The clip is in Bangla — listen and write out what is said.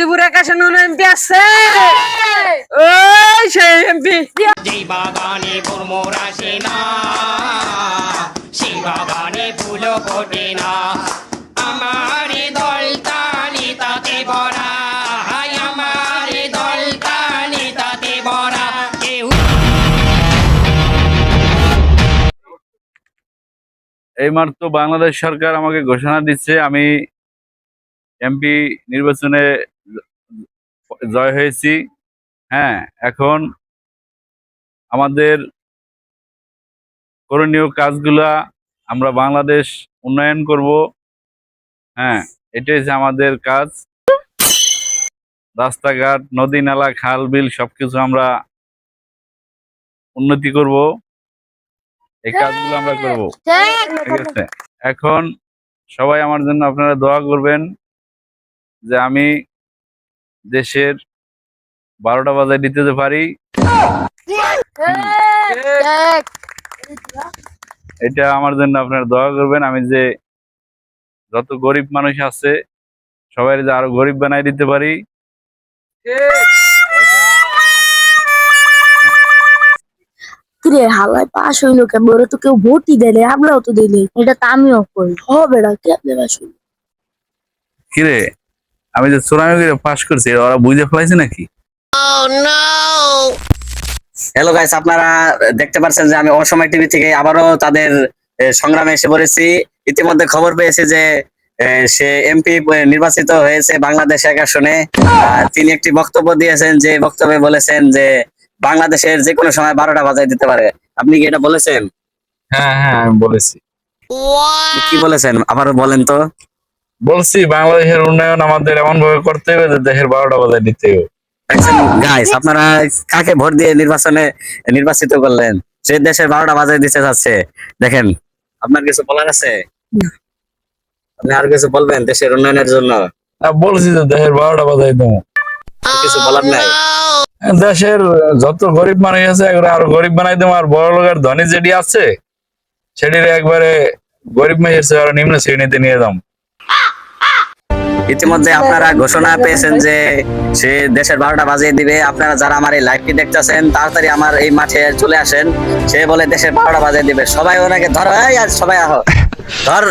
গাজীপুর আকাশে নুন এমপি আছে ওই সেই এমপি যেই বাগানে ভ্রমর আসে না সেই বাগানে ফুলও ফোটে না আমার দল তালি তাতে ভরা আমার দল তালি তাতে ভরা কেউ এইমাত্র বাংলাদেশ সরকার আমাকে ঘোষণা দিচ্ছে আমি এমপি নির্বাচনে জয় হয়েছি। হ্যাঁ, এখন আমাদের করণীয় কাজগুলা আমরা বাংলাদেশ উন্নয়ন করব। হ্যাঁ, এটাই হচ্ছে আমাদের কাজ। রাস্তাঘাট, নদী নালা, খাল বিল সবকিছু আমরা উন্নতি করব। এই কাজগুলো আমরা করব, ঠিক আছে? এখন সবাই আমার জন্য আপনারা দোয়া করবেন যে আমি দেশের 12টা বাজায় দিতে পারি। এটা আমার জন্য আপনারা দোয়া করবেন, আমি যে যত গরিব মানুষ আছে সবাই যে আরো গরিব বানাই দিতে পারি। কিরে হালাই পাস হইলো কেন? ওরা তো কেউ ভোটই দেয়, আমরাও তো দিই। এটা তো আমিও করি। হবে না কেমনে পাস হইলো? কিরে, আমি যে চূড়ান্ত করে পাস করছি ওরা বুঝে ফেলাইছে নাকি? হ্যালো গাইস, আপনারা দেখতে পাচ্ছেন যে আমি অসময় টিভি থেকে আবারও তাদের সংগ্রামে এসে পড়েছি। ইতিমধ্যে খবর পেয়েছি যে সে এমপি নির্বাচিত হয়েছে বাংলাদেশ 1 আসনে। তিনি একটি বক্তব্য দিয়েছেন, যে বক্তব্যে বলেছেন যে বাংলাদেশের যে কোনো সময় 12টা বাজায় দিতে পারে। আপনি কি এটা বলেছেন? হ্যাঁ হ্যাঁ, আমি বলেছি। কি বলেছেন আবারও বলেন তো। বলছি বাংলাদেশের উন্নয়ন আমাদের এমন ভাবে করতে হবে যে দেশের 12টা বাজায় দিতে হবে। গাইস, আপনারা কাকে ভোট দিয়ে নির্বাচিত করলেন? সে দেশের 12টা বাজায় দিতে যাচ্ছে। দেখেন, আপনার কিছু বলার আছে? আপনি আর কিছু বলবেন দেশের উন্নয়নের জন্য? বলছি যে দেশের 12টা বাজায় দেবো, কিছু বলার নাই? দেশের যত গরিব মানুষ আছে একবারে আরো গরিব বানাই দেবো, আর বড় লোকের ধনী যেটি আছে সেটির একবারে গরিব মানুষের আরো নিম্ন শ্রেণীতে নিয়ে যাম। ইতিমধ্যে আপনারা ঘোষণা পেয়েছেন যে সে দেশের 12টা বাজিয়ে দিবে। আপনারা যারা আমার এই লাইভটি দেখতেছেন তাড়াতাড়ি আমার এই মাঠে চলে আসেন। সে বলে দেশের 12টা বাজিয়ে দিবে। সবাই ওনাকে ধরো, এই আর সবাই আহো, ধর।